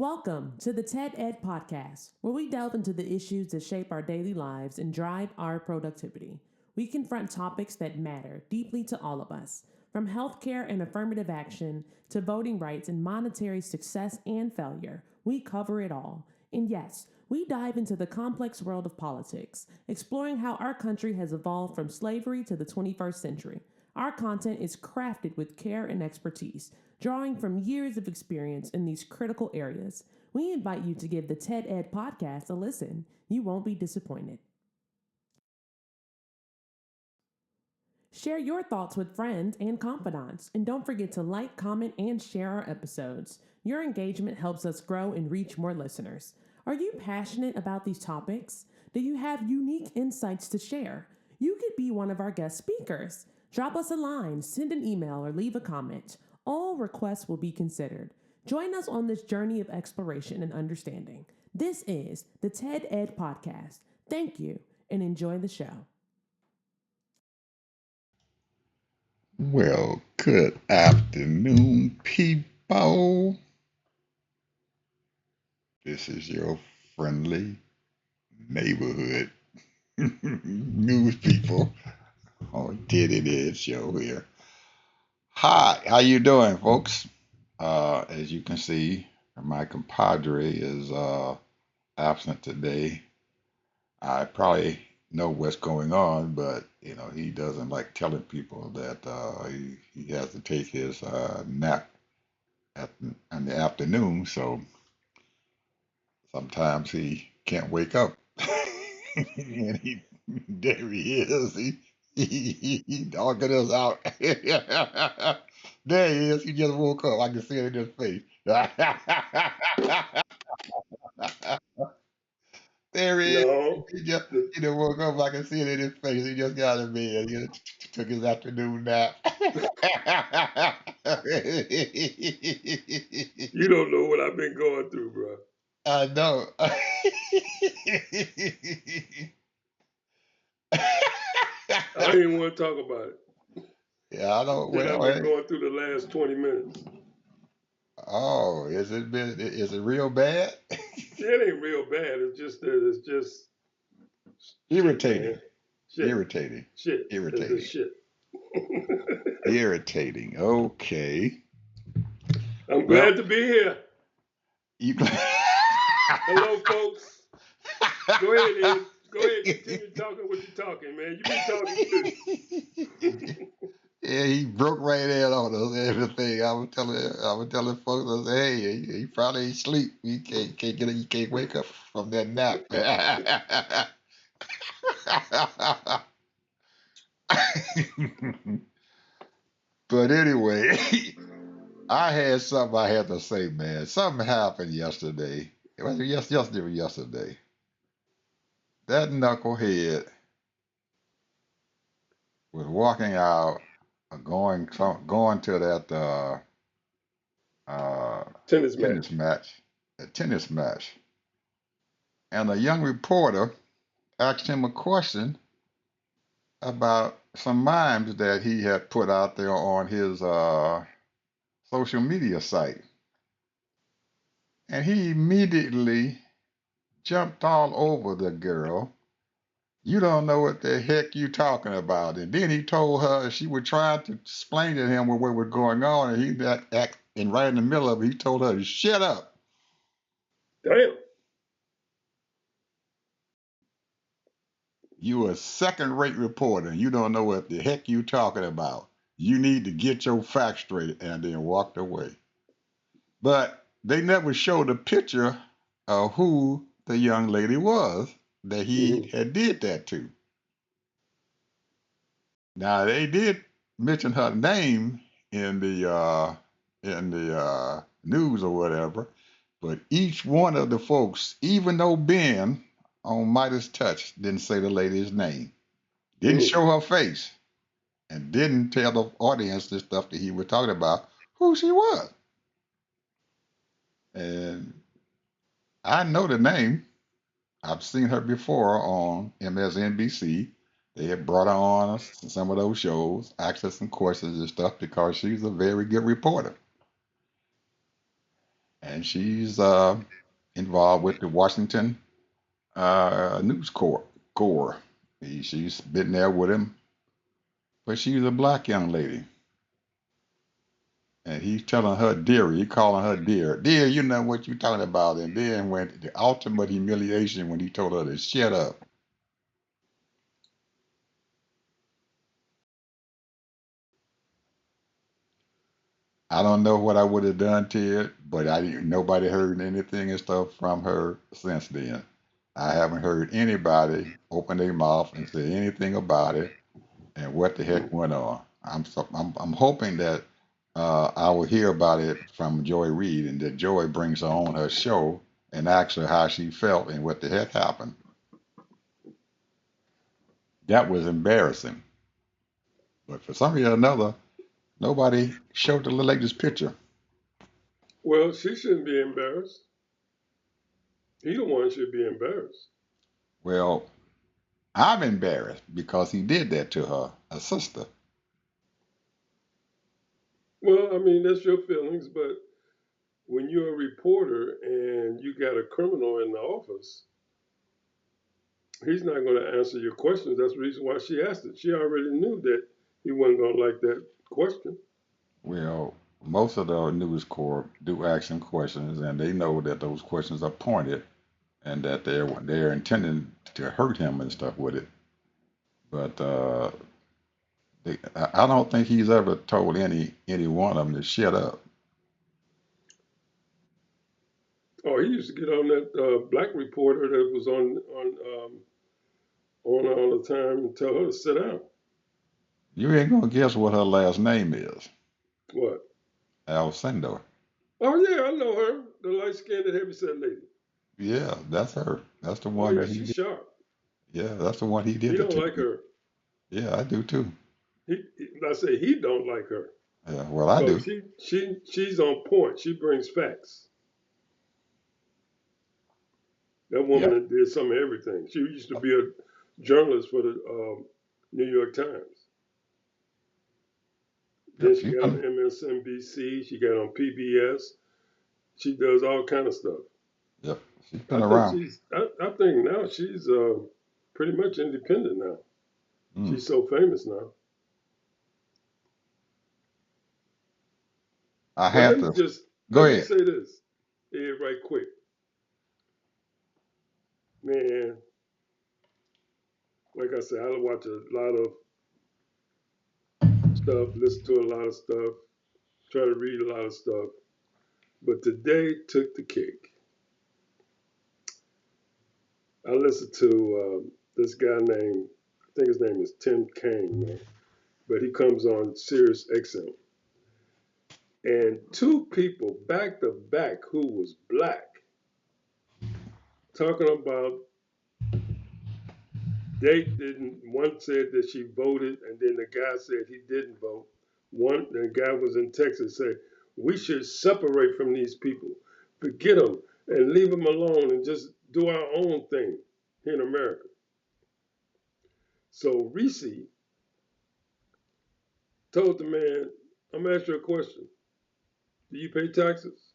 Welcome to the TED Ed Podcast, where we delve into the issues that shape our daily lives and drive our productivity. We confront topics that matter deeply to all of us, from healthcare and affirmative action to voting rights and monetary success and failure. We cover it all. And yes, we dive into the complex world of politics, exploring how our country has evolved from slavery to the 21st century. Our content is crafted with care and expertise, drawing from years of experience in these critical areas. We invite you to give the TED Ed podcast a listen. You won't be disappointed. Share your thoughts with friends and confidants, and don't forget to like, comment, and share our episodes. Your engagement helps us grow and reach more listeners. Are you passionate about these topics? Do you have unique insights to share? You could be one of our guest speakers. Drop us a line, send an email, or leave a comment. All requests will be considered. Join us on this journey of exploration and understanding. This is the TED Ed Podcast. Thank you, and enjoy the show. Well, good afternoon, people. This is your friendly neighborhood news people on Teddy Ed Show here. Hi, how you doing, folks? As you can see, my compadre is absent today. I probably know what's going on, but he doesn't like telling people that he has to take his nap in the afternoon. So sometimes he can't wake up. And there he is. He dogging us out. There he is. He just woke up. I can see it in his face. There he is. No, He just the, woke up. I can see it in his face. He just got in bed. He just took his afternoon nap. you don't know what I've been going through, bro. I know. I don't even want to talk about it. Yeah, I know. That I've Well, been going through the last 20 minutes. oh, is it real bad? It ain't real bad. It's just that it's just shit, Irritating, man. Shit, irritating, shit. It's irritating, just shit. irritating. Okay. I'm Well, glad to be here. you. Hello, folks. Go ahead, Ed. Go ahead, continue talking what you're talking, man. You be talking too. Yeah, he broke right in on us. Everything I was telling folks, I said, hey, he probably ain't sleep. He can't wake up from that nap. But anyway, I had something I had to say, man. Something happened yesterday. It was yesterday or yesterday. That knucklehead was walking out, going to that uh, Tennis tennis match. match, a tennis match, and a young reporter asked him a question about some mimes that he had put out there on his social media site, and he immediately jumped all over the girl. You don't know what the heck you talking about. And then he told her she would try to explain to him what was going on, and and right in the middle of it, he told her to shut up. Damn. You a second-rate reporter, and you don't know what the heck you talking about. You need to get your facts straight, and then walked away. But they never showed a picture of who the young lady was that he Mm-hmm. had did that to. Now they did mention her name in the news or whatever, but each one of the folks, even though Ben on Midas Touch didn't say the lady's name, didn't Mm. show her face, and didn't tell the audience the stuff that he was talking about who she was. And I know the name. I've seen her before on MSNBC. They had brought her on some of those shows, asked her some questions and stuff because she's a very good reporter. and she's involved with the Washington News Corps. She's been there with him, but she's a black young lady. And he's telling her dear, he calling her dear. Dear, you know what you talking about. And then when the ultimate humiliation when he told her to shut up. I don't know what I would have done to it, but nobody heard anything and stuff from her since then. I haven't heard anybody open their mouth and say anything about it and what the heck went on. I'm hoping that I will hear about it from Joy Reid and that Joy brings her on her show and asks her how she felt and what the heck happened. That was embarrassing. But for some reason or another, nobody showed the little lady's picture. Well, she shouldn't be embarrassed. He the one should be embarrassed. Well, I'm embarrassed because he did that to her, a sister. Well, I mean, that's your feelings, but when you're a reporter and you got a criminal in the office, he's not going to answer your questions. That's the reason why she asked it. She already knew that he wasn't going to like that question. Well, most of the news corps do ask him questions, and they know that those questions are pointed and that they're intending to hurt him and stuff with it. But I don't think he's ever told any one of them to shut up. Oh, he used to get on that black reporter that was on all the time and tell her to sit down. You ain't gonna guess what her last name is. What? Alcindor. Oh yeah, I know her, the light skinned heavyset lady. Yeah, that's her. That's the Oh one yeah, that he she's did. sharp. Yeah, that's the one he He did it don't to. like her. Yeah, I do too. I say he don't like her Yeah, well, I because do. she's on point. She brings facts. That Yeah, woman did some of everything. She used to be a journalist for the New York Times. yep. Then she got on MSNBC. She got on PBS. She does all kind of stuff. Yep, she's I been think around. she's. I think now she's pretty much independent now. Mm. She's so famous now. I But had to go let me ahead. say this, Ed, right quick, man. Like I said, I watch a lot of stuff, listen to a lot of stuff, try to read a lot of stuff. But today took the cake. I listened to this guy named, I think his name is Tim Kaine, man. But he comes on Sirius XM. And two people back to back who was black talking about they didn't, one said that she voted, and then the guy said he didn't vote. The guy was in Texas, said, we should separate from these people, forget them, and leave them alone and just do our own thing here in America. So Reese told the man, I'm gonna ask you a question. Do you pay taxes?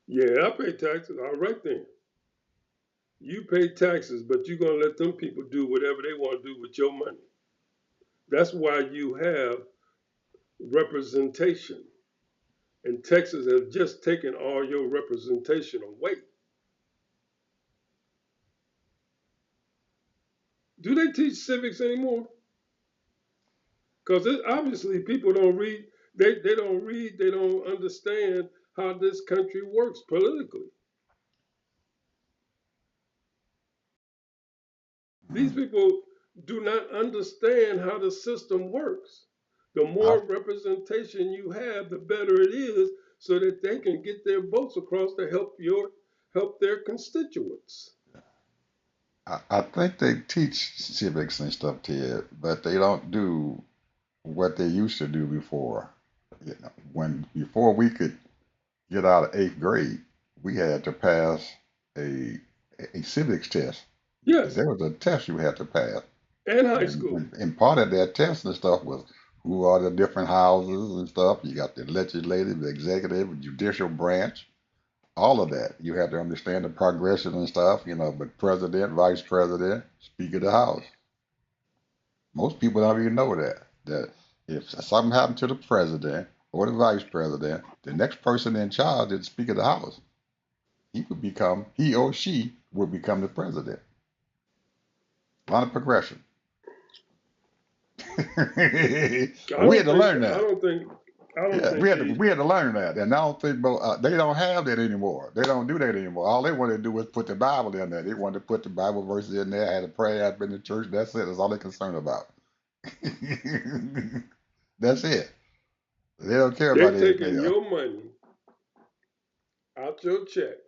Yeah, I pay taxes. All right then. You pay taxes, but you're gonna let them people do whatever they want to do with your money. That's why you have representation. And Texas has just taken all your representation away. Do they teach civics anymore? Because obviously people don't read, they don't read, they don't understand how this country works politically. These Mm. people do not understand how the system works. The I, more representation you have, the better it is, so that they can get their votes across to help their constituents. I think they teach civics and stuff to you, but they don't do what they used to do before. When before we could get out of eighth grade, we had to pass a a civics test. Yes, There was a test you had to pass, and high and, school. and part of that test and stuff was who are the different houses and stuff. You got the legislative, the executive, judicial branch. all of that. You have to understand the progression and stuff, but president, vice president, speaker of the house. Most people don't even know that if something happened to the president or the vice president, the next person in charge is the speaker of the house. He or she would become the president. A lot of progression. We had to learn I that. don't Yeah, think we had to learn that, and I don't think they don't have that anymore. They don't do that anymore. All they wanted to do was put the Bible in there. They wanted to put the Bible verses in there. Had a prayer, had been to church. That's it. That's all they're concerned about. That's it. They don't care they're about anything taking else. your money out your check,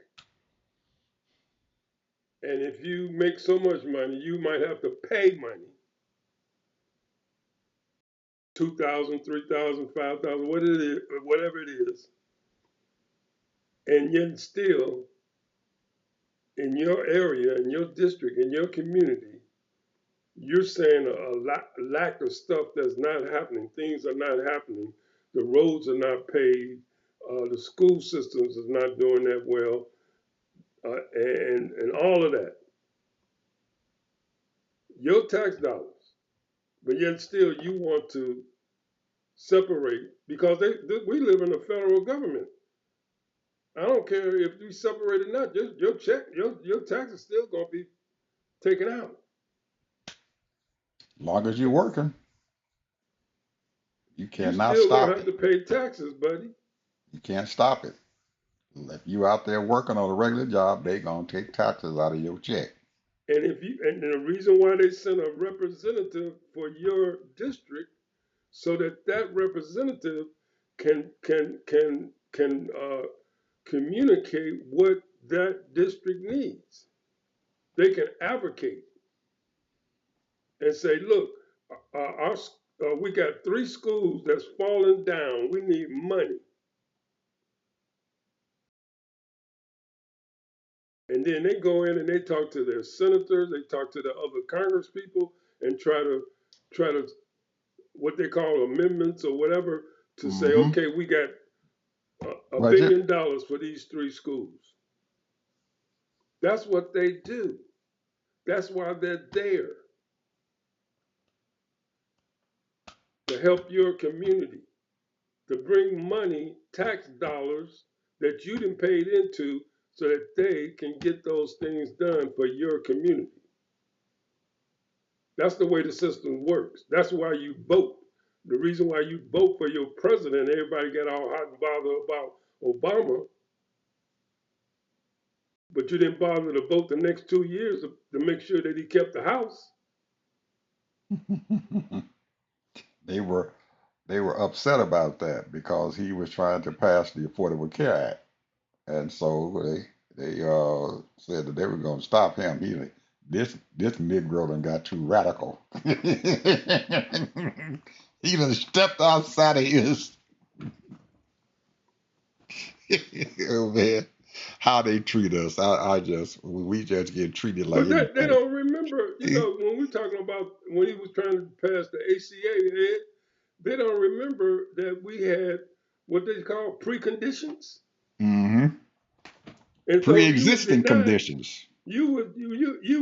and if you make so much money, you might have to pay money. 2,000, 3,000, 5,000, whatever it is, and yet still in your area, in your district, in your community, you're saying a lack of stuff that's not happening. Things are not happening. The roads are not paved. The school systems is not doing that well, and all of that. Your tax dollars, but yet still you want to separate because we live in a federal government. I don't care if you separate or not. Just your check, your tax is still gonna be taken out. As long as you're working, you You cannot still gonna stop have it. to pay taxes, buddy. You can't stop it. If you out there working on a regular job, they gonna take taxes out of your check. And the reason why they send a representative for your district so that that representative can communicate what that district needs. They can advocate and say, look, we got 3 schools that's falling down. We need money. And then they go in and they talk to their senators, they talk to the other Congress people, and try to what they call amendments or whatever to say, Mm-hmm. okay, we got $1 Budget. billion for these 3 schools. That's what they do. That's why they're there to help your community, to bring money, tax dollars that you done paid into so that they can get those things done for your community. That's the way the system works. That's why you vote. The reason why you vote for your president, everybody get all hot and bothered about Obama, but you didn't bother to vote the next 2 years to make sure that he kept the House. they were they were upset about that because he was trying to pass the Affordable Care Act, and so they said that they were going to stop him. This Negro done got too radical. He done stepped outside of his. Oh man, how they treat us. We just get treated like But they anything. don't remember, when we're talking about when he was trying to pass the ACA, they don't remember that we had what they call preconditions. Hmm. And so you were Pre-existing denied conditions. you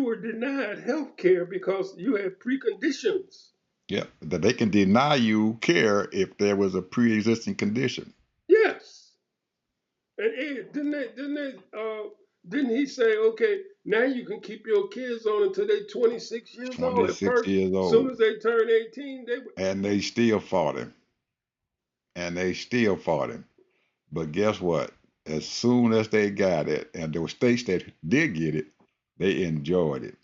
were denied health care because you had preconditions. Yeah, that they can deny you care if there was a pre-existing condition. Yes. And didn't he say, okay, now you can keep your kids on until they're 26 years old? At 26 first, years as soon old, as they turn 18, they would. and they still fought him, and they still fought him. But guess what? As soon as they got it, and there were states that did get it, they enjoyed it.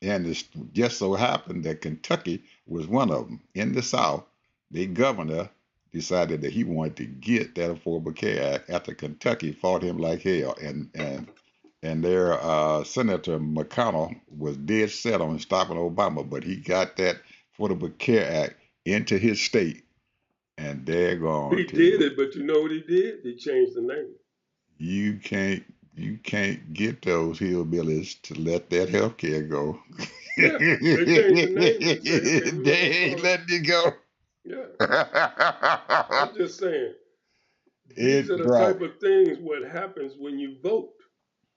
And it just so happened that Kentucky was one of them. In the South, the governor decided that he wanted to get that Affordable Care Act after Kentucky fought him like hell. And their Senator McConnell was dead set on stopping Obama, but he got that Affordable Care Act into his state, and they're going He did to it, but you know what he did? He changed the name. you can't you can't get those hillbillies to let that health care go. Yeah, they changed the name and say, okay, They ain't letting it go. yeah. I'm just saying These are It the brought type of things what happens when you vote.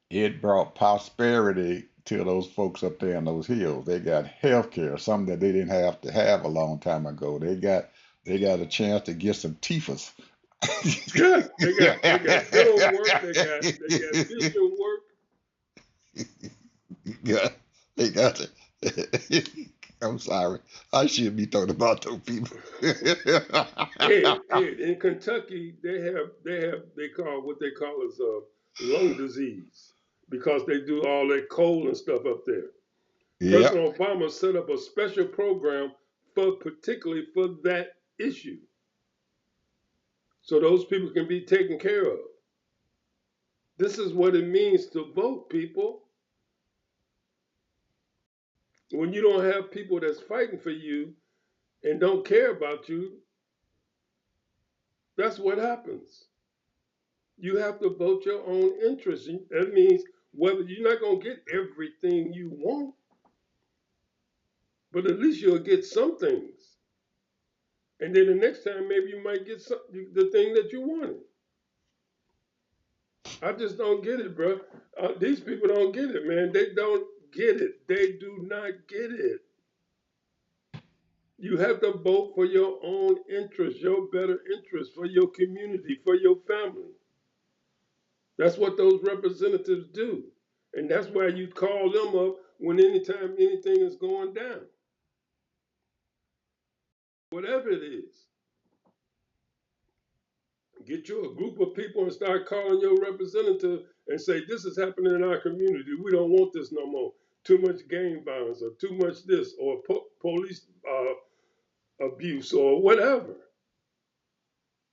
it brought prosperity to those folks up there in those hills. They got health care, something that they didn't have to have a long time ago. They got a chance to get some teethers. Yeah, they got dental work, they got vision work. Yeah, they got it. I'm sorry. I shouldn't be talking about those people. Ed, in Kentucky, they call what they call as lung disease because they do all that coal and stuff up there. Yep. President Obama set up a special program for particularly for that issue, so those people can be taken care of. This is what it means to vote, people. When you don't have people that's fighting for you and don't care about you, that's what happens. You have to vote your own interest. That means whether you're not going to get everything you want, but at least you'll get some things. And then the next time, maybe you might get the thing that you wanted. I just don't get it, bro. These people don't get it, man. They don't get it. They do not get it. You have to vote for your own interest, your better interest, for your community, for your family. That's what those representatives do. And that's why you call them up when anytime anything is going down. Whatever it is. Get you a group of people and start calling your representative and say, this is happening in our community. We don't want this no more. Too much gang violence or too much this or police abuse or whatever.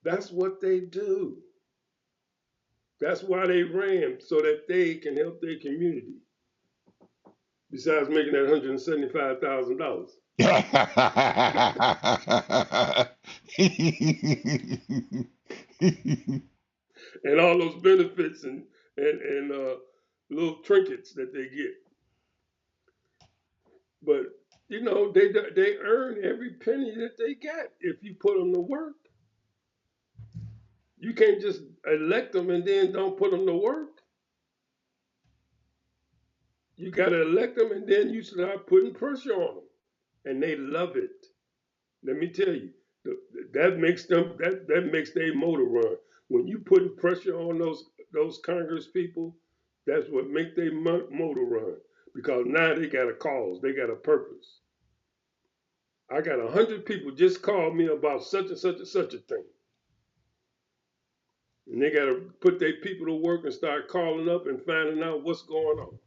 That's what they do. That's why they ran, so that they can help their community. Besides making that $175,000 and all those benefits and little trinkets that they get. But they earn every penny that they get if you put them to work. You can't just elect them and then don't put them to work. You got to elect them and then you start putting pressure on them, and they love it. Let me tell you, that makes their motor run. When you putting pressure on those Congress people, that's what make their motor run. Because now they got a cause, they got a purpose. I got 100 people just call me about such and such and such a thing, and they got to put their people to work and start calling up and finding out what's going on.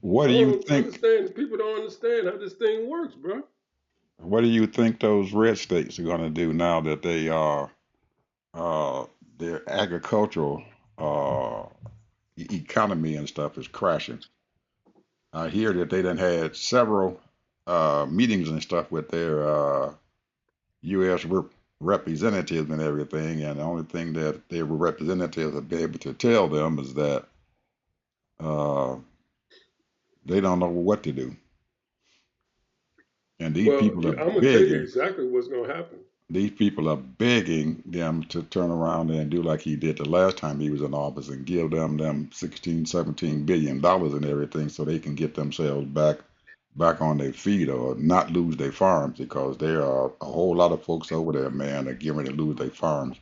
What I do you don't think? understand. People don't understand how this thing works, bro. What do you think those red states are going to do now that they are their agricultural uh, economy and stuff is crashing? I hear that they done had several meetings and stuff with their U.S. Representatives and everything, and the only thing that their representatives have been able to tell them is that uh, they don't know what to do. And these Well, people are I'm gonna tell you begging. exactly what's gonna happen. These people are begging them to turn around and do like he did the last time he was in office and give them 16, $17 billion and everything so they can get themselves back on their feet or not lose their farms because there are a whole lot of folks over there, man, that are getting ready to lose their farms.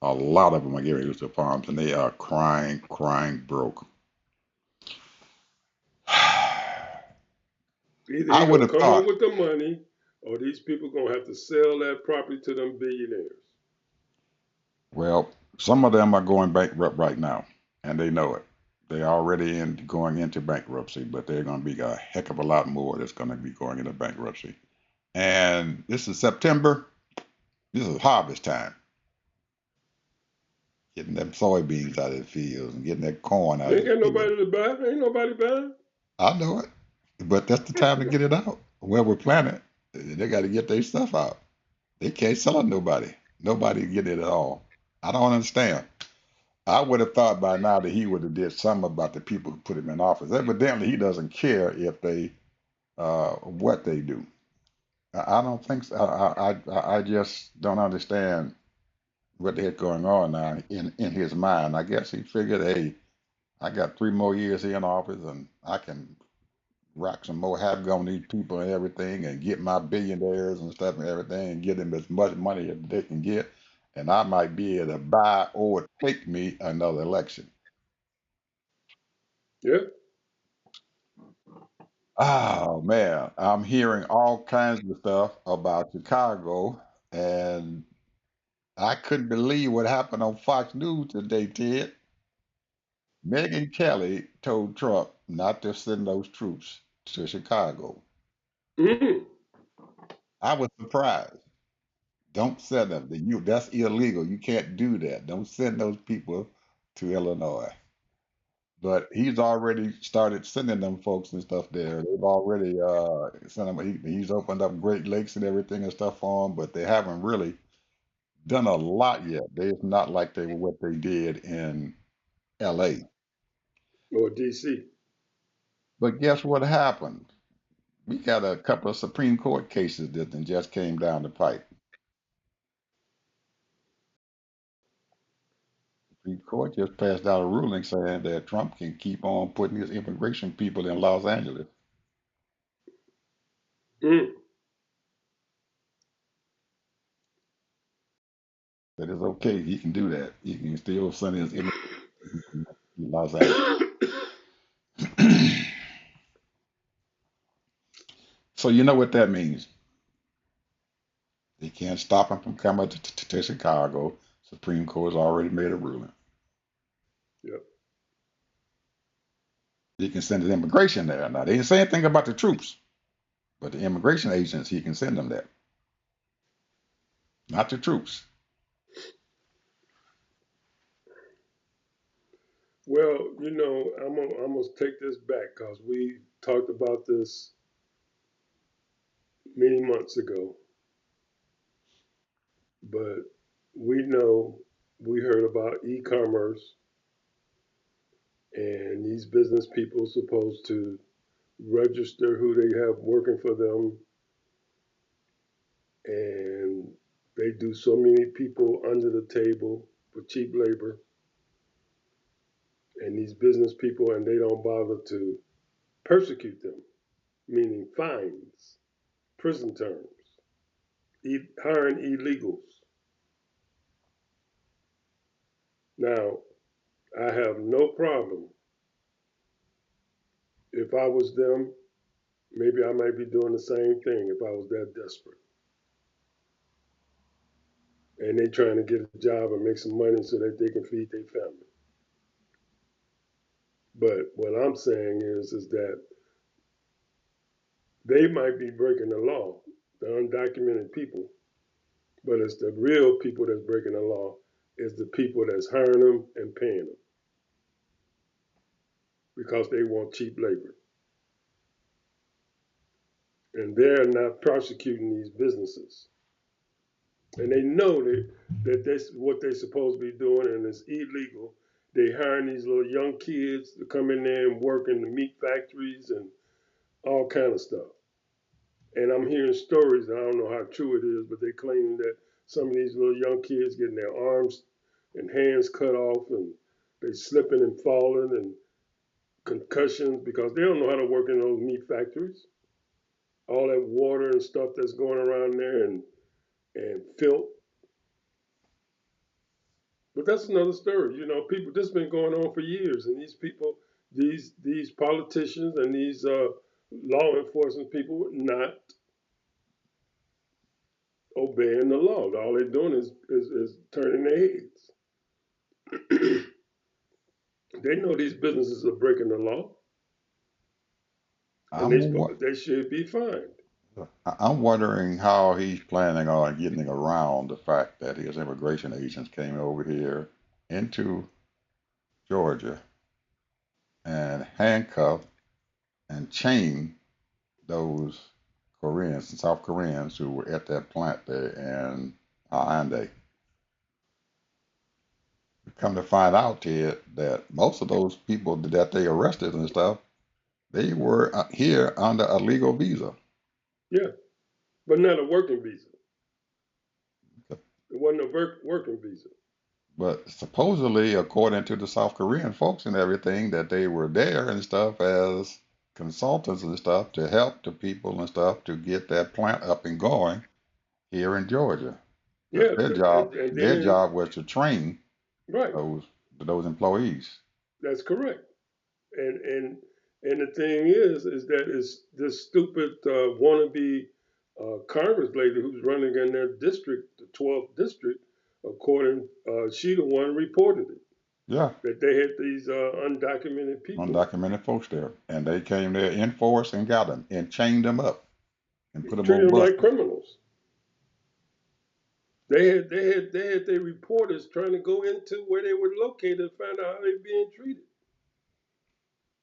A lot of them are getting ready to lose their farms and they are crying broke. Either I he would gonna have come up thought, with the money, or these people gonna have to sell that property to them billionaires. well, some of them are going bankrupt right now and they know it. They're already going into bankruptcy, but they're going to be a heck of a lot more that's going to be going into bankruptcy. And this is September. This is harvest time. Getting them soybeans out of the fields and getting that corn out of Ain't the got field. nobody to buy. Ain't nobody buying. I know it, but that's the time to get it out. Where we're planted, they got to get their stuff out. They can't sell it to nobody. Nobody get it at all. I don't understand. I would have thought by now that he would have did something about the people who put him in office. Evidently, he doesn't care if they what they do. I don't think so. I just don't understand what the heck going on now in his mind. I guess he figured, hey, I got 3 more years here in office, and I can rock some more havoc on these people and everything, and get my billionaires and stuff and everything, and get them as much money as they can get, and I might be able to buy or take me another election. Yeah. Oh man, I'm hearing all kinds of stuff about Chicago, and I couldn't believe what happened on Fox News today, Ted. Megyn Kelly told Trump not to send those troops to Chicago. Mm. I was surprised. Don't send them. That's illegal. You can't do that. Don't send those people to Illinois. But he's already started sending them folks and stuff there. They've already sent them. He's opened up Great Lakes and everything and stuff for them, but they haven't really done a lot yet. It's not like they were what they did in L.A. Or DC. But guess what happened? We got a couple of Supreme Court cases that then just came down the pipe. Supreme Court just passed out a ruling saying that Trump can keep on putting his immigration people in Los Angeles. Mm. That is okay. He can do that. He can still send his immigration people to Los Angeles. So you know what that means. They can't stop him from coming to Chicago. Supreme Court's already made a ruling. Yep. He can send his immigration there. Now they didn't say anything about the troops, but the immigration agents he can send them there, not the troops. Well, I'm gonna take this back because we talked about this many months ago, but we know we heard about e-commerce and these business people supposed to register who they have working for them, and they do so many people under the table for cheap labor, and these business people, and they don't bother to persecute them, meaning fines, prison terms, hiring illegals. Now, I have no problem if I was them. Maybe I might be doing the same thing if I was that desperate. And they trying to get a job and make some money so that they can feed their family. But what I'm saying is that they might be breaking the law, the undocumented people, but it's the real people that's breaking the law. Is the people that's hiring them and paying them because they want cheap labor, and they're not prosecuting these businesses. And they know that that's what they're supposed to be doing, and it's illegal. They hiring these little young kids to come in there and work in the meat factories and all kind of stuff. And I'm hearing stories, and I don't know how true it is, but they claim that some of these little young kids getting their arms and hands cut off, and they slipping and falling, and concussions because they don't know how to work in those meat factories. All that water and stuff that's going around there, and filth. But that's another story. People, this has been going on for years, and these people, these politicians and these law enforcement people, not obeying the law. All they're doing is turning their heads. They know these businesses are breaking the law, and I'm wa- they should be fined. I'm wondering how he's planning on getting around the fact that his immigration agents came over here into Georgia and handcuffed and chained those Koreans and South Koreans who were at that plant there in Hyundai. Come to find out, Ted, that most of those people that they arrested and stuff, they were here under a legal visa. Yeah, but not a working visa. It wasn't a working visa. But supposedly, according to the South Korean folks and everything, that they were there and stuff as consultants and stuff to help the people and stuff to get that plant up and going here in Georgia. Because Yeah, and their then job was to train right, those those employees. that's correct. And the thing is that it's this stupid wannabe Congress lady who's running in their district, the 12th district, according she the one reported it Yeah, that they had these undocumented people. undocumented folks there, and they came there in force and got them and chained them up and put them Treating on them like buses. criminals. They had their reporters trying to go into where they were located and find out how they're being treated.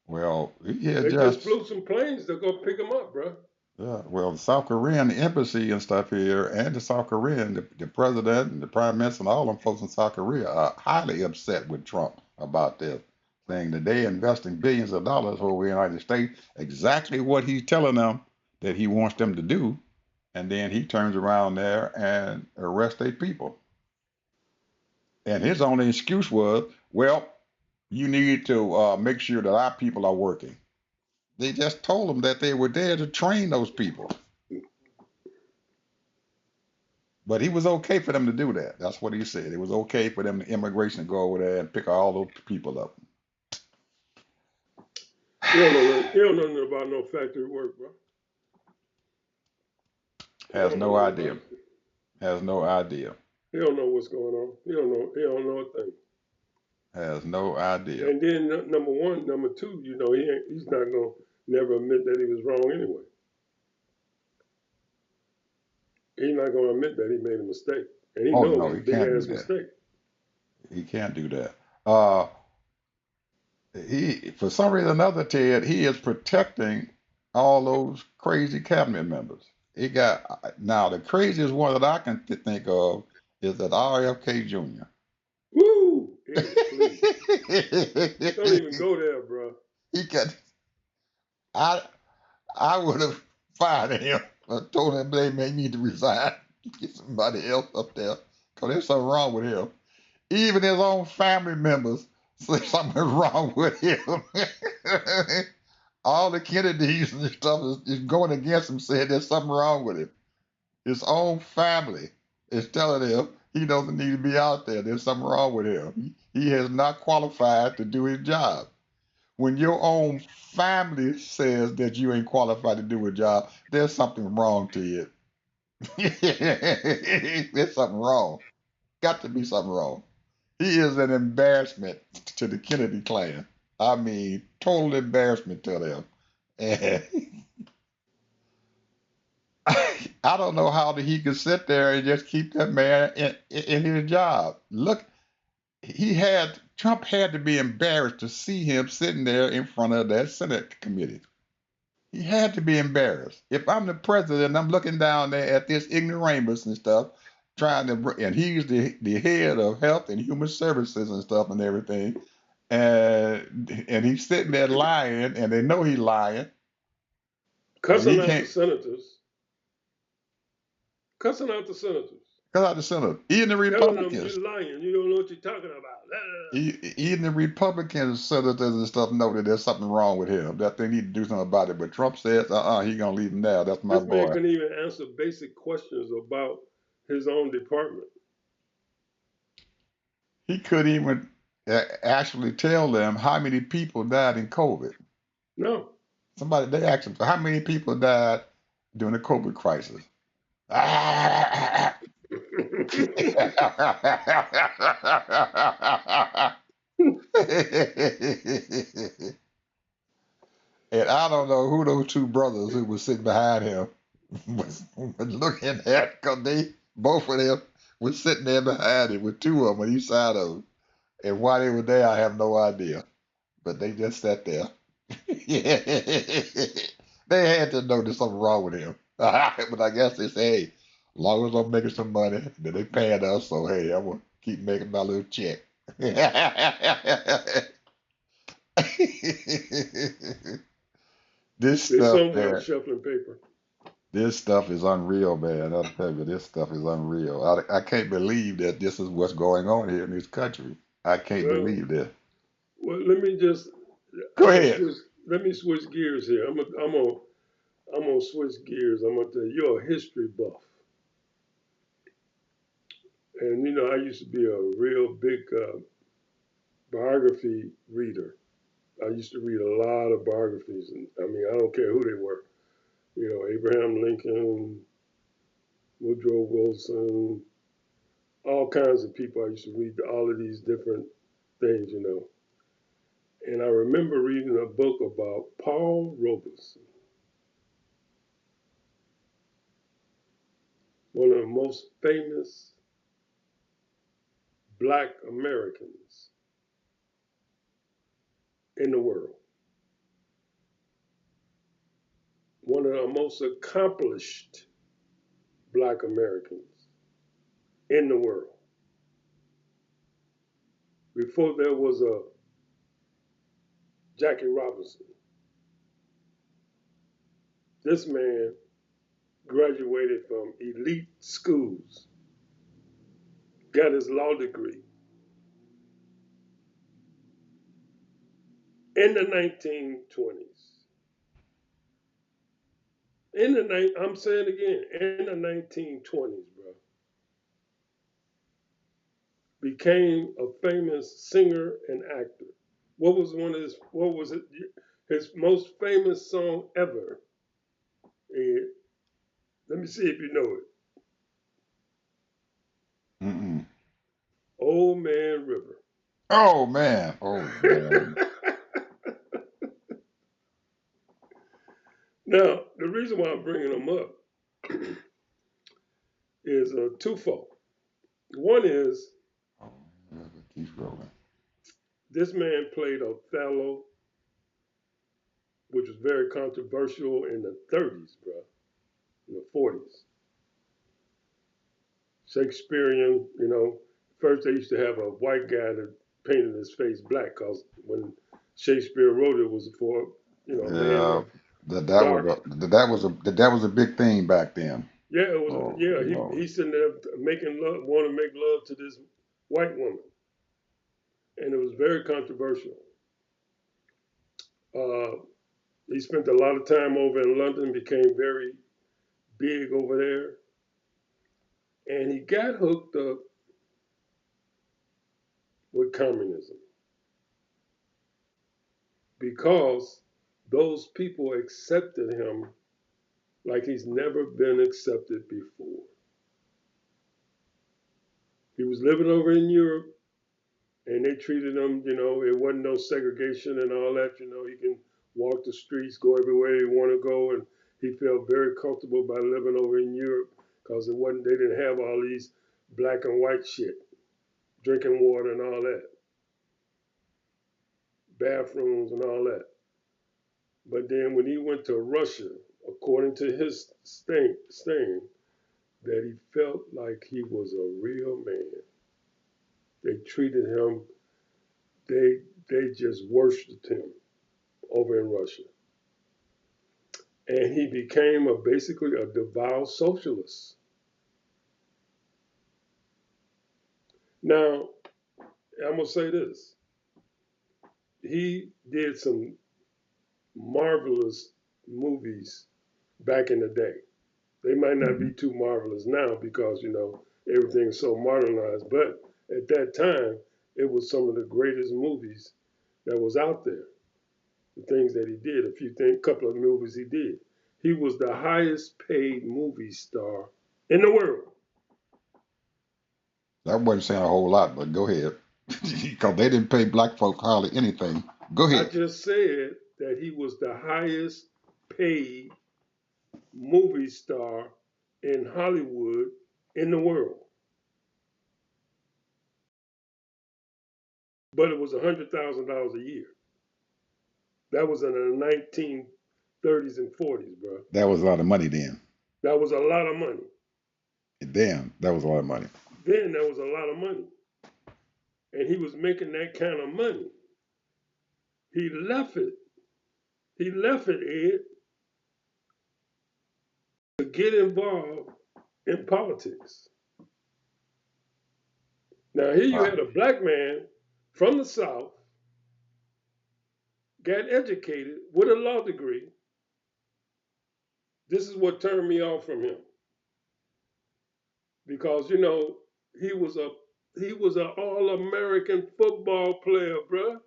Well, he had They just just flew some planes to go pick them up, bro. yeah, well, the South Korean embassy and stuff here, and the South Korean, the president and the prime minister and all them folks in South Korea are highly upset with Trump about this, saying that they investing billions of dollars over in the United States, exactly what he's telling them that he wants them to do, and then he turns around there and arrests their people. And his only excuse was, well, you need to make sure that our people are working. They just told them that they were there to train those people. But he was okay for them to do that. That's what he said. It was okay for them, the immigration, to go over there and pick all those people up. He don't know nothing about no factory work, bro. He Has don't know no nothing about idea. it. Has no idea. He don't know what's going on. He don't know. He don't know a thing. Has no idea. And then number one, number two, he's not gonna never admit that he was wrong anyway. He's not gonna admit that he made a mistake, and he Oh knows no, it's he a big can't do ass that. mistake. He can't do that. Uh, he for some reason or another, Ted, he is protecting all those crazy cabinet members. He got now the craziest one that I can think of is that RFK Jr. Woo! Please don't even go there, bro. He got I I would have fired him. I told him they may need to resign. Get somebody else up there. Because there's something wrong with him. Even his own family members say something wrong with him. All the Kennedys and stuff is going against him, saying there's something wrong with him. His own family is telling him he doesn't need to be out there. There's something wrong with him. He is not qualified to do his job. When your own family says that you ain't qualified to do a job, there's something wrong to you. There's something wrong. Got to be something wrong. He is an embarrassment to the Kennedy clan. I mean, total embarrassment to them. And I don't know how he could sit there and just keep that man in his job. Look, Trump had to be embarrassed to see him sitting there in front of that Senate committee. He had to be embarrassed. If I'm the president, I'm looking down there at this ignoramus and stuff, and he's the head of health and human services and stuff and everything, and he's sitting there lying, and they know he's lying, and he Cussing out the can't senators. Cussing out the senators. cut out the Senate. Even the Telling them Republicans, you're lying. You don't know what you're talking about. even the Republican senators and stuff know that there's something wrong with him, that they need to do something about it. But Trump says, he's gonna leave him there. That's my This man boy. couldn't even answer basic questions about his own department. He couldn't even actually tell them how many people died in COVID. No. They asked him, how many people died during the COVID crisis? And I don't know who those two brothers who were sitting behind him was looking at, because both of them was sitting there behind him with two of them on each side of him. And why they were there, I have no idea. But they just sat there. They had to know there's something wrong with him. But I guess they say, hey, as long as I'm making some money, then they paying us, so hey, I'm gonna keep making my little check. This They're stuff somewhere there, shuffling paper. This stuff is unreal, man. I'll tell you, this stuff is unreal. I can't believe that this is what's going on here in this country. I can't Well, believe this. well, let me just, Go ahead. let me switch gears here. I'm gonna switch gears. I'm gonna tell you, you're a history buff. And you know, I used to be a real big biography reader. I used to read a lot of biographies, and I mean, I don't care who they were. You know, Abraham Lincoln, Woodrow Wilson, all kinds of people. I used to read all of these different things, you know. And I remember reading a book about Paul Robeson, one of the most famous Black Americans in the world, one of the most accomplished Black Americans in the world. Before there was a Jackie Robinson, this man graduated from elite schools, got his law degree in the 1920s. I'm saying again, in the 1920s, bro, became a famous singer and actor. What was one of his? What was it? His most famous song ever? Ed, let me see if you know it. Mm-mm. Old Man River. Oh man. Oh man. Now, the reason why I'm bringing him up is twofold. One is Oh, keeps rolling. this man played Othello, which was very controversial in the 30s, bro, in the 40s. Shakespearean, you know, first they used to have a white guy that painted his face black because when Shakespeare wrote it was for, you know, a man Yeah. with That was dark. a big thing back then. Yeah, it was. Oh Yeah, Lord. he's sitting there making love, want to make love to this white woman, and it was very controversial. Uh, he spent a lot of time over in London, became very big over there, and he got hooked up with communism because those people accepted him like he's never been accepted before. He was living over in Europe and they treated him, you know, it wasn't no segregation and all that, you know, he can walk the streets, go everywhere he want to go, and he felt very comfortable by living over in Europe because it wasn't, they didn't have all these black and white shit, drinking water and all that, bathrooms and all that. But then when he went to Russia, according to his saying, that he felt like he was a real man. They treated him, they just worshipped him over in Russia. And he became basically a devout socialist. Now, I'm going to say this. He did some marvelous movies back in the day. They might not Hmm. be too marvelous now because, you know, everything's so modernized. But at that time, it was some of the greatest movies that was out there. The things that he did, couple of movies he did. He was the highest paid movie star in the world. That wasn't saying a whole lot, but go ahead. Because they didn't pay black folks hardly anything. Go I ahead. just said that he was the highest paid movie star in Hollywood in the world. But it was $100,000 a year. That was in the 1930s and 40s, bro. That was a lot of money then. That was a lot of money. Damn, that was a lot of money. Then there was a lot of money. And he was making that kind of money. He left it. He left it, Ed, to get involved in politics. Now, here you had a black man from the South, got educated with a law degree. This is what turned me off from him. Because, you know, he was an all-American football player, bruh.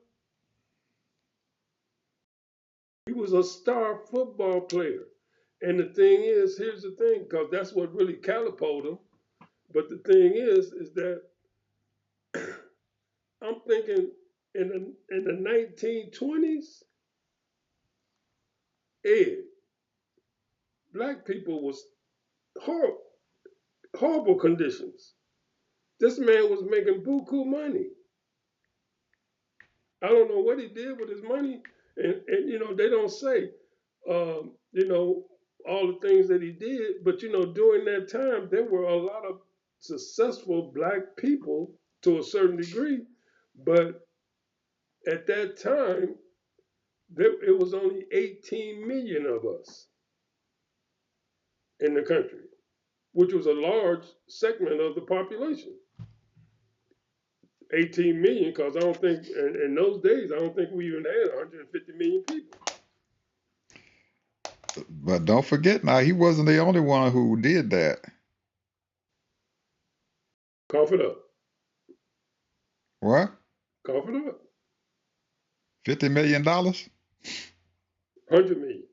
He was a star football player. And the thing is, here's the thing, because that's what really catapulted him. But the thing is that I'm thinking in the 1920s, black people was horrible conditions. This man was making buku money. I don't know what he did with his money, and you know they don't say, you know, all the things that he did, but you know during that time there were a lot of successful black people to a certain degree, but at that time it was only 18 million of us in the country, which was a large segment of the population. 18 million, because I don't think, in those days, I don't think we even had 150 million people. But don't forget now, he wasn't the only one who did that. Cough it up. What? Cough it up. $50 million? 100 million.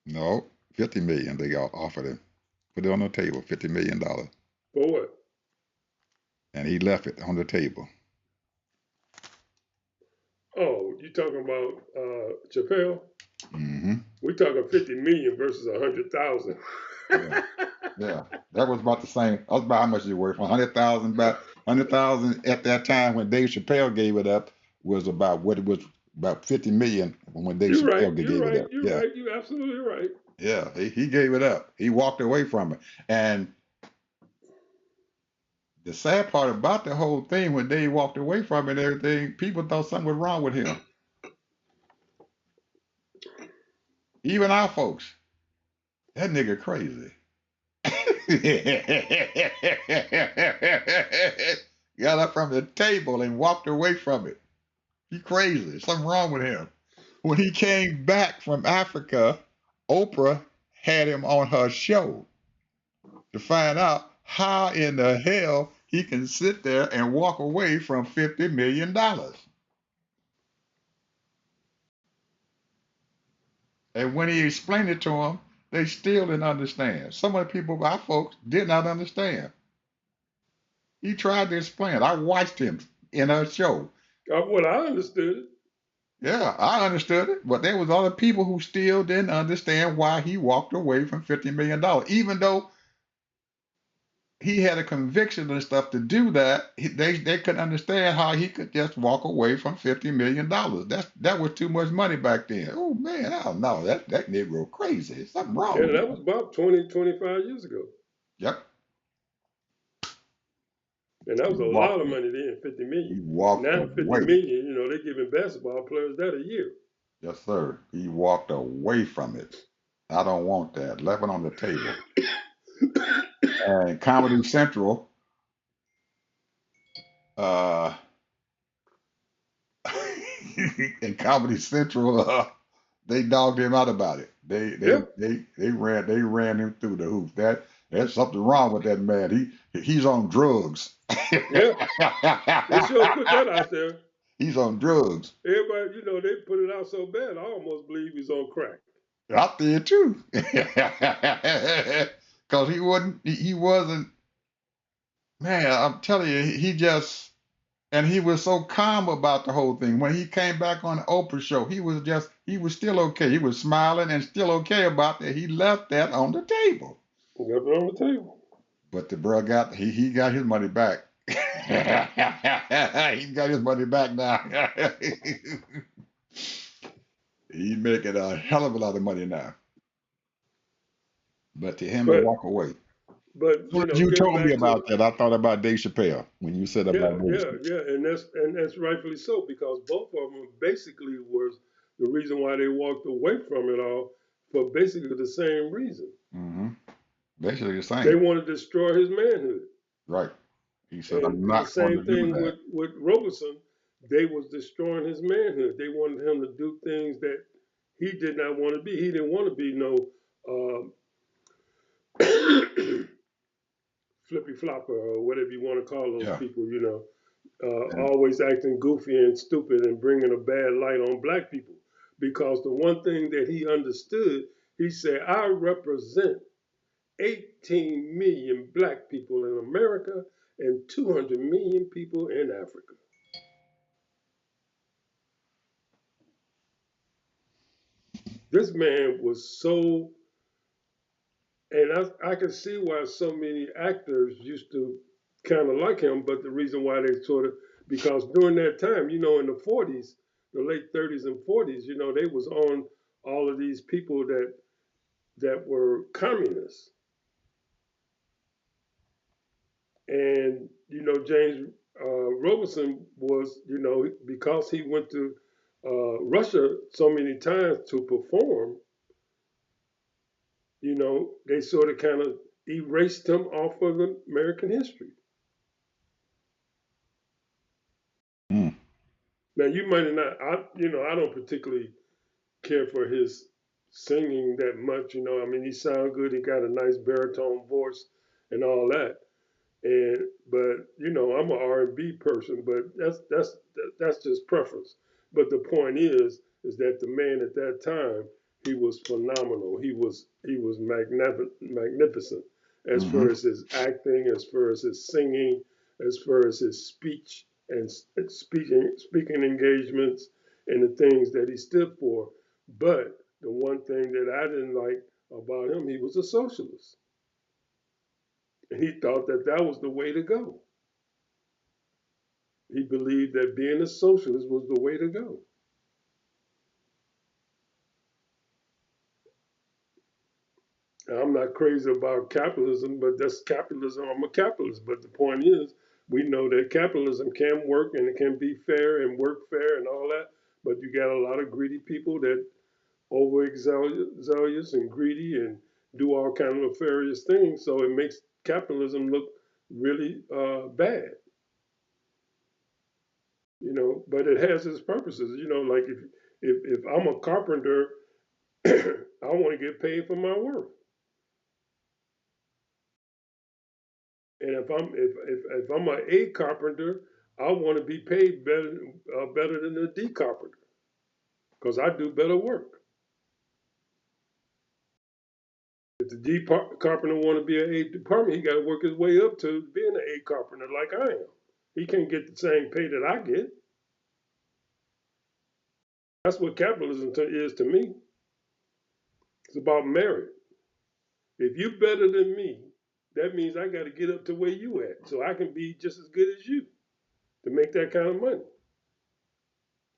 No, 50 million they offered him. Put it on the table, $50 million. For what? And he left it on the table. Oh, you talking about Chappelle? Mm-hmm. We talking 50 million versus 100,000. Yeah, that was about the same. That was about how much it worth. 100,000 back. 100,000 at that time when Dave Chappelle gave it up was about what it was, about 50 million when Dave Chappelle gave it up. You're right. You're absolutely right. Yeah, he gave it up. He walked away from it. And the sad part about the whole thing, when Dave walked away from it and everything, people thought something was wrong with him. Even our folks. That nigga crazy. Got up from the table and walked away from it. He crazy. Something wrong with him. When he came back from Africa, Oprah had him on her show to find out how in the hell he can sit there and walk away from $50 million. And when he explained it to them, they still didn't understand. Some of the people, our folks, did not understand. He tried to explain. I watched him in her show. Well, I understood it. Yeah, I understood it, but there was other people who still didn't understand why he walked away from $50 million, even though he had a conviction and stuff to do that. They couldn't understand how he could just walk away from $50 million. That was too much money back then. Oh man, I don't know. That Negro crazy. Something wrong with that him. was about 20, 25 years ago. Yep. And that was a lot of money then, 50 million. He walked now away. 50 million, you know, they're giving basketball players that a year. Yes, sir. He walked away from it. I don't want that. Left it on the table. And Comedy Central, in Comedy Central, they dogged him out about it. They ran him through the hoop. There's something wrong with that man. He's on drugs. Yeah. They sure put that out there. He's on drugs. Everybody, you know, they put it out so bad, I almost believe he's on crack. Out there too. Because he wasn't, man, I'm telling you, and he was so calm about the whole thing. When he came back on the Oprah show, he was still okay. He was smiling and still okay about that. He left that on the table. Left it on the table. But the bro he got his money back. He got his money back now. He's making a hell of a lot of money now. But to him to walk away. But you told me about that. I thought about Dave Chappelle when you said about Dave. Yeah, and that's rightfully so, because both of them basically was the reason why they walked away from it all, for basically the same reason. Mm-hmm. Basically the They same. want to destroy his manhood. Right. He said, And I'm the not going to same do thing that. with Robeson. They was destroying his manhood. They wanted him to do things that he did not want to be. He didn't want to be no flippy flopper or whatever you want to call those Yeah. people, And always acting goofy and stupid and bringing a bad light on black people. Because the one thing that he understood, he said, I represent 18 million black people in America and 200 million people in Africa. This man was so, and I can see why so many actors used to kind of like him, but the reason why they sort of, because during that time, in the 40s, the late 30s and 40s, they was on all of these people that were communists. And, James Robeson was, because he went to Russia so many times to perform, they sort of kind of erased him off of American history. mm, Now you might not, I don't particularly care for his singing that much. I mean, he sounds good. He got a nice baritone voice and all that. But I'm an R&B person, but that's just preference. But the point is that the man at that time, he was phenomenal. He was magnificent as hmm far as his acting, as far as his singing, as far as his speech and speaking engagements and the things that he stood for. But the one thing that I didn't like about him, he was a socialist. And he thought that that was the way to go. He believed that being a socialist was the way to go. And I'm not crazy about capitalism, but that's capitalism. I'm a capitalist. But the point is, we know that capitalism can work and it can be fair and work fair and all that. But you got a lot of greedy people that overzealous and greedy and do all kind of nefarious things. So it makes capitalism look really bad. But it has its purposes. Like if I'm a carpenter, I want to get paid for my work. And if I'm a A carpenter, I want to be paid better than a D carpenter because I do better work. If the carpenter want to be an A department, he got to work his way up to being an A carpenter like I am. He can't get the same pay that I get. That's what capitalism is to me. It's about merit. If you better than me, that means I got to get up to where you at so I can be just as good as you to make that kind of money.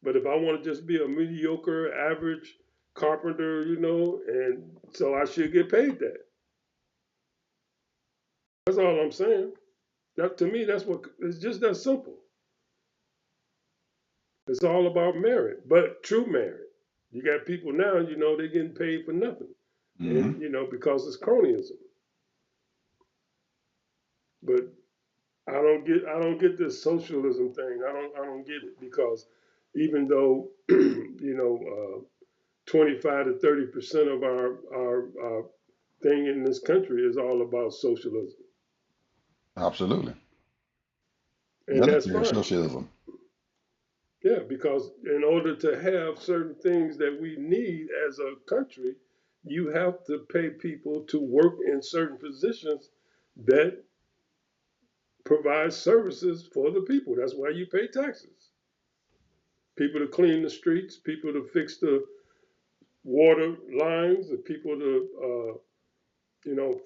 But if I want to just be a mediocre, average carpenter, and so I should get paid that. That's all I'm saying. That to me, that's what it's just that simple. It's all about merit, but true merit. You got people now, they're getting paid for nothing, hmm and because it's cronyism. But I don't get this socialism thing. I don't get it because even though 25 to 30% of our thing in this country is all about socialism, Absolutely. and that's Military fine. socialism. Yeah, because in order to have certain things that we need as a country, you have to pay people to work in certain positions that provide services for the people. That's why you pay taxes. People to clean the streets, people to fix the water lines, the people to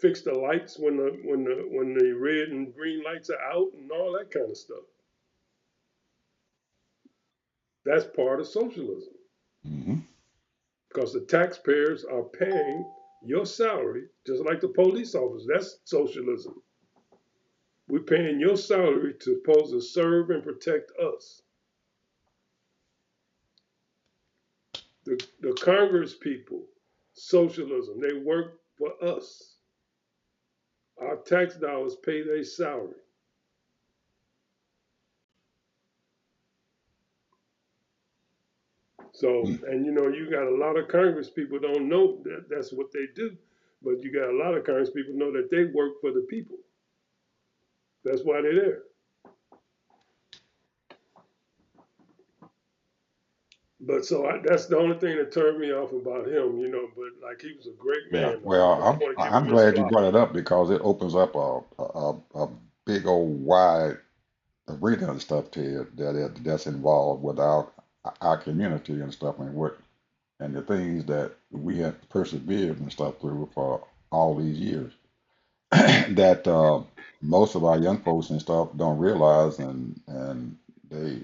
fix the lights when the red and green lights are out and all that kind of stuff. That's part of socialism hmm because the taxpayers are paying your salary just like the police officers. That's socialism. We're paying your salary to supposed to serve and protect us. The Congress people, socialism. They work for us. Our tax dollars pay their salary. So, Mm. and you got a lot of Congress people don't know that that's what they do, but you got a lot of Congress people know that they work for the people. That's why they're there. But so that's the only thing that turned me off about him. But like he was a great Yeah, man, though. well, I just want to give I'm him his glad you brought flowers. it up because it opens up a big old wide arena and stuff to it that's involved with our community and stuff and what and the things that we have persevered and stuff through for all these years that most of our young folks and stuff don't realize and they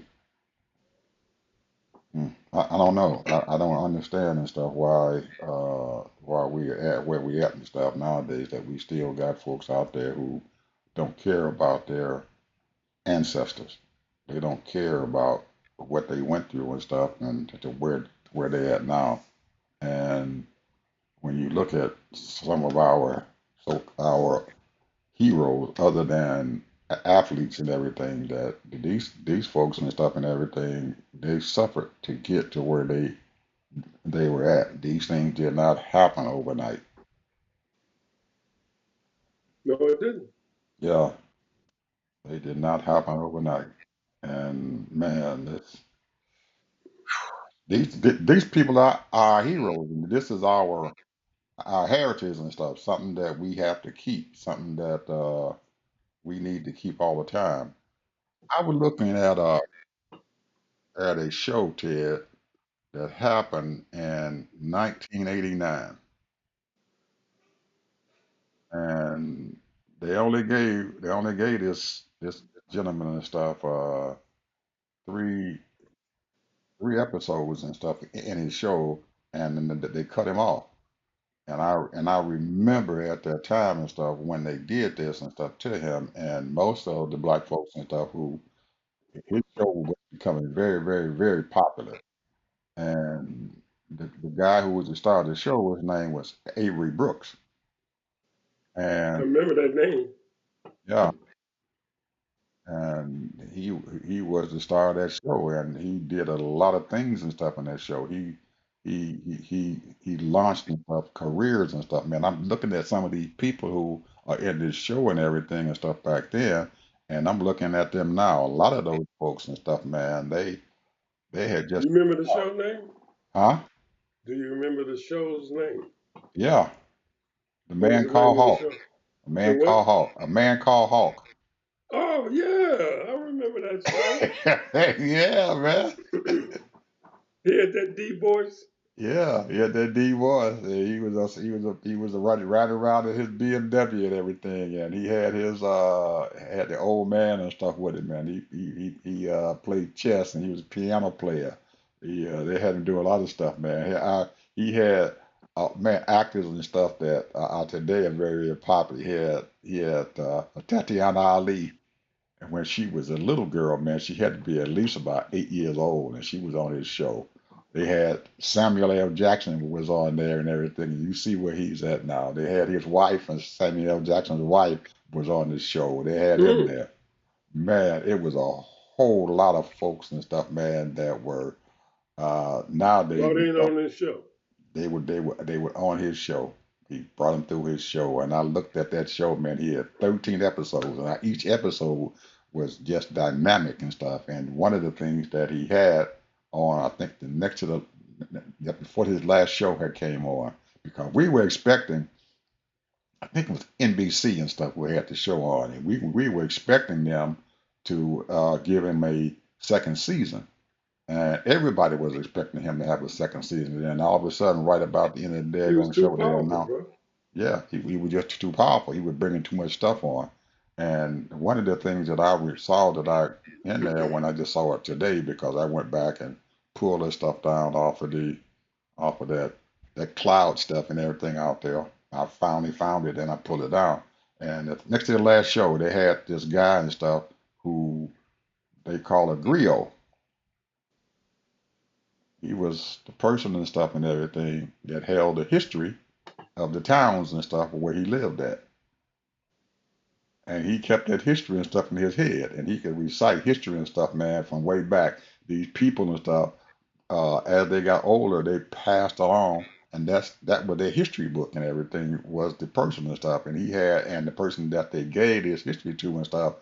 I don't know. I don't understand and stuff why we are at where we at and stuff nowadays that we still got folks out there who don't care about their ancestors. They don't care about what they went through and stuff and to where they at now. And when you look at some of our heroes other than athletes and everything that these folks and stuff and everything they suffered to get to where they were at. These things did not happen overnight. No, it didn't. Yeah, they did not happen overnight. And man, these people are our heroes. And this is our heritage and stuff. Something that we have to keep. Something that we need to keep all the time. I was looking at a show, Ted, that happened in 1989, and they only gave this gentleman and stuff three three episodes and stuff in his show, and then they cut him off. And I remember at that time and stuff when they did this and stuff to him, and most of the black folks and stuff who his show was becoming very, very, very popular. And the guy who was the star of the show, his name was Avery Brooks. I And remember that name. yeah, and he was the star of that show, and he did a lot of things and stuff in that show. He launched and stuff careers and stuff. Man, I'm looking at some of these people who are in this show and everything and stuff back then, and I'm looking at them now. A lot of those folks and stuff, man, they had just You remember the show name? huh? Do you remember the show's name? Yeah, the What was man the name called of the Hawk. show? A The man what? called Hawk. A man called Hawk. Oh yeah, I remember that show. Yeah, man. He had that deep voice. Yeah, yeah, that D was. Yeah, he was a riding around in his BMW and everything, and he had the old man and stuff with him, man. He played chess and he was a piano player. They had him do a lot of stuff, man. He had man actors and stuff that are today are very, very popular. He had Tatiana Ali. And when she was a little girl, man, she had to be at least about 8 years old, and she was on his show. They had Samuel L. Jackson was on there and everything. And you see where he's at now. They had his wife, and Samuel L. Jackson's wife was on the show. They had him Mm. there. Man, it was a whole lot of folks and stuff, man, that were nowadays Brought you in don't on this show. they were on his show. He brought him through his show, and I looked at that show. Man, he had 13 episodes, and each episode was just dynamic and stuff. And one of the things that he had on, I think, the next to before his last show had came on, because we were expecting, I think it was NBC and stuff, we had the show on, and we were expecting them to give him a second season. And everybody was expecting him to have a second season. And then all of a sudden, right about the end of the He was daggone too show, they powerful, announced, bro. yeah, he was just too powerful. He was bringing too much stuff on. And one of the things that saw that I in there when I just saw it today because I went back and pulled this stuff down off of that cloud stuff and everything out there. I finally found it and I pulled it down. And next to the last show, they had this guy and stuff who they call a griot. He was the person and stuff and everything that held the history of the towns and stuff where he lived at. and he kept that history and stuff in his head, and he could recite history and stuff, man, from way back. These people and stuff, as they got older, they passed along, and that was their history book and everything was the person and stuff. And he had, and the person that they gave his history to and stuff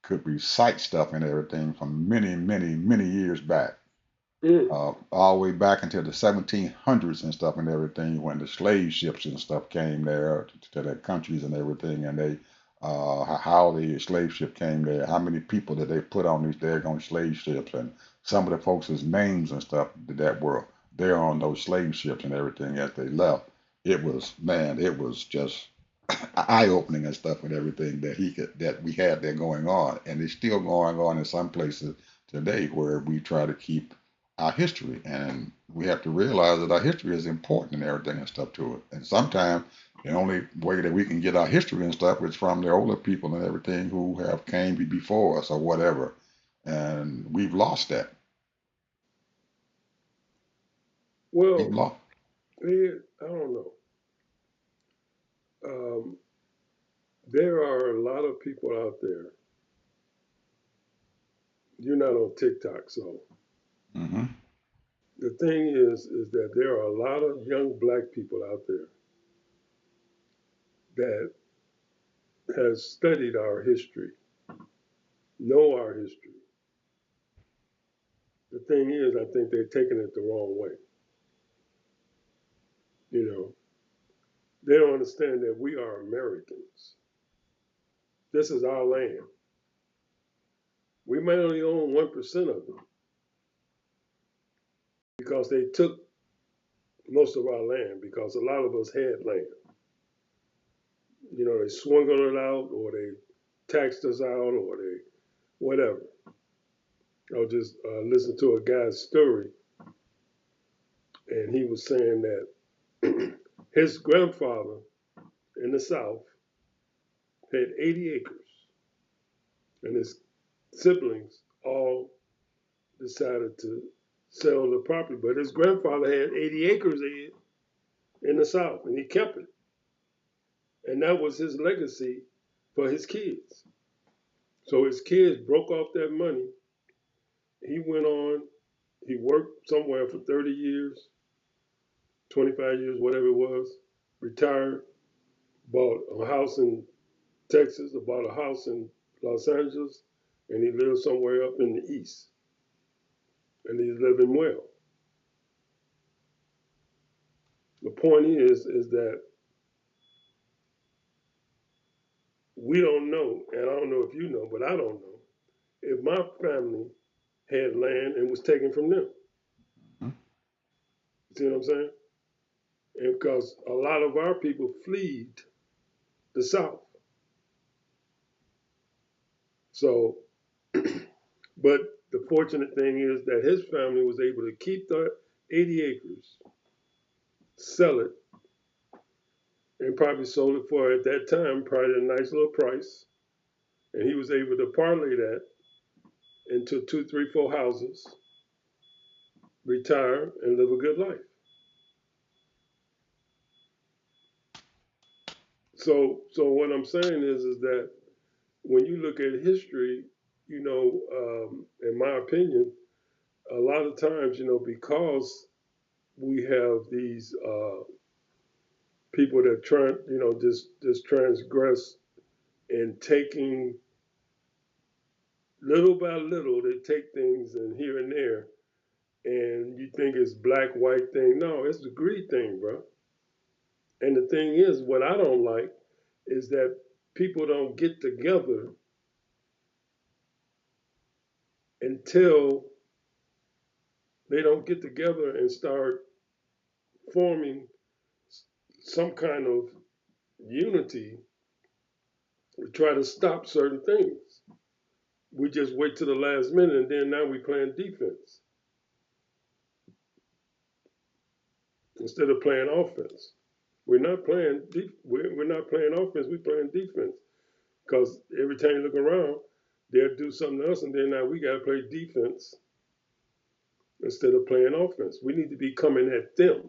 could recite stuff and everything from many, many, many years back, Mm. all the way back into the 1700s and stuff and everything, when the slave ships and stuff came there to their countries and everything, and they how the slave ship came there, how many people that they put on these daggone slave ships, and some of the folks' names and stuff that were there on those slave ships and everything as they left. It was, man, it was just eye opening and stuff and everything that we had there going on, and it's still going on in some places today where we try to keep our history, and we have to realize that our history is important and everything and stuff to it. And sometimes the only way that we can get our history and stuff is from the older people and everything who have came before us or whatever, and we've lost that. We've Well, lost. I don't know. Um, there are a lot of people out there. You're not on TikTok, so Hmm. the thing is that there are a lot of young black people out there that has studied our history, know our history. The thing is, I think they're taking it the wrong way. You know, they don't understand that we are Americans. This is our land. We might only own 1% of it because they took most of our land because a lot of us had land. You know, they swung on it out or they taxed us out or they whatever. I was just listening to a guy's story and he was saying that his grandfather in the South had 80 acres and his siblings all decided to sell the property. But his grandfather had 80 acres in the South and he kept it. And that was his legacy for his kids. So his kids broke off that money. He went on, he worked somewhere for 30 years, 25 years, whatever it was, retired, bought a house in Texas, bought a house in Los Angeles, and he lived somewhere up in the East. And he's living well. The point is that we don't know, and I don't know if you know, but I don't know if my family had land and was taken from them. You see what I'm saying? And because a lot of our people fled the South. So, but the fortunate thing is that his family was able to keep the 80 acres, sell it, and probably sold it for, at that time, probably a nice little price. And he was able to parlay that into two, three, four houses, retire, and live a good life. So what I'm saying is that when you look at history, in my opinion, a lot of times, because we have these people that try, just transgress and taking little by little, they take things and here and there, and you think it's black white thing. No, it's a greed thing, bro. And the thing is, what I don't like is that people don't get together until they don't get together and start forming some kind of unity to try to stop certain things. We just wait till the last minute and then now we playing defense instead of playing offense. We're not playing offense. We're playing defense because every time you look around, they'll do something else, and then now we got to play defense instead of playing offense. We need to be coming at them,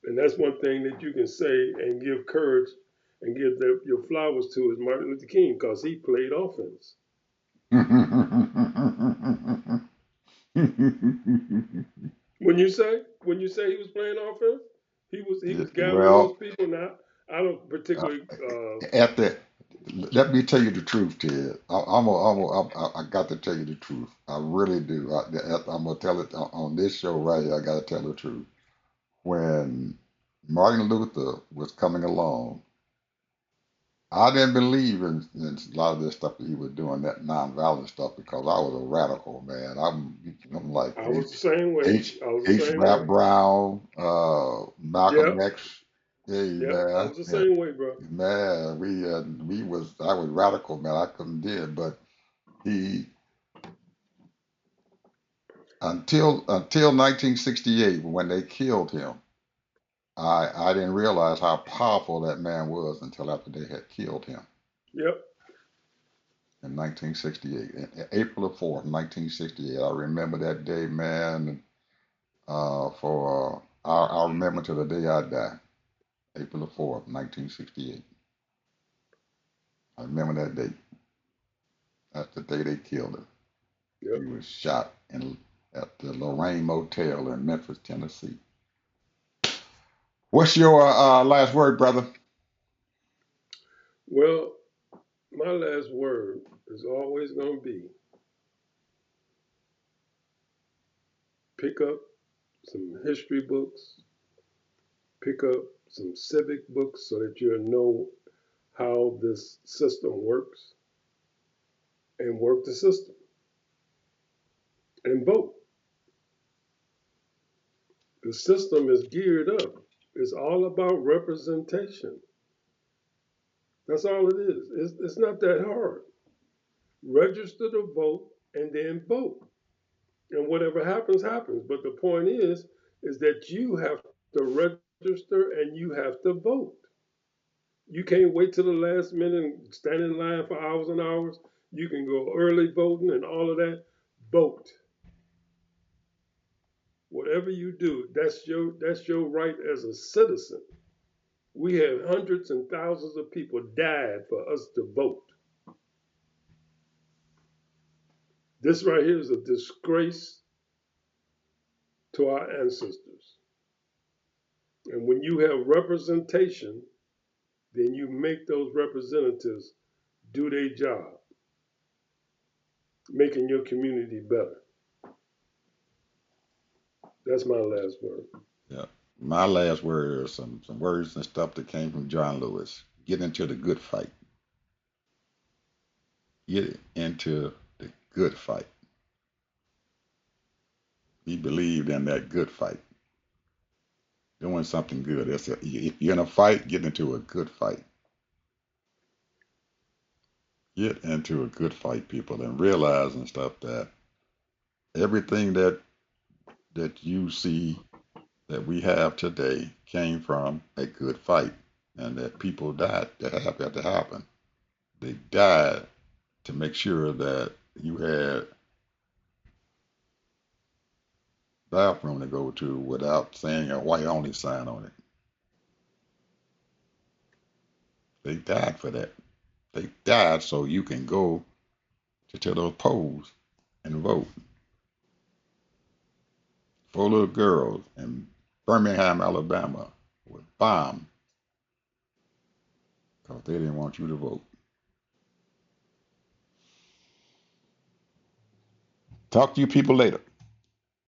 and that's one thing that you can say and give courage and give your flowers to is Martin Luther King because he played offense. When you say he was playing offense, he was gathering those Well, people. Now I don't uh, particularly. at the let me tell you the truth, Ted. I got to tell you the truth. I really do. I'm gonna tell it on this show right here. I got to tell the truth. When Martin Luther was coming along, I didn't believe in a lot of this stuff that he was doing, that nonviolent stuff, because I was a radical, man. I'm like I was the same way. H I was the H. same Rap way. Brown, Malcolm Yep, X. Hey yep. I man, was the yeah, same way, bro. man, I was radical, man. I couldn't do it, but he until 1968 when they killed him. I didn't realize how powerful that man was until after they had killed him Yep. in 1968, April the 4th, 1968. I remember that day, man. I'll remember to the day I die, April the 4th, 1968. I remember that date. That's the day they killed him. Yep. He was shot at the Lorraine Motel in Memphis, Tennessee. What's your last word, brother? Well, my last word is always going to be pick up some history books, pick up some civic books so that you'll know how this system works and work the system and vote. The system is geared up. It's all about representation. That's all it is. It's not that hard. Register to vote and then vote. And whatever happens, happens. But the point is that you have to register and you have to vote. You can't wait till the last minute and stand in line for hours and hours. You can go early voting and all of that. Vote. Whatever you do, that's your right as a citizen. We have hundreds and thousands of people died for us to vote. This right here is a disgrace to our ancestors. And when you have representation, then you make those representatives do their job, making your community better. That's my last word. Yeah. My last word are some words and stuff that came from John Lewis. Get into the good fight. Get into the good fight. He believed in that good fight, doing something good. If you're in a fight, get into a good fight. Get into a good fight, people, and realize and stuff that everything that you see that we have today came from a good fight, and that people died to have that to happen. They died to make sure that you had bathroom to go to without saying a white only sign on it. They died for that. They died so you can go to those polls and vote. Four little girls in Birmingham, Alabama were bombed because they didn't want you to vote. Talk to you people later.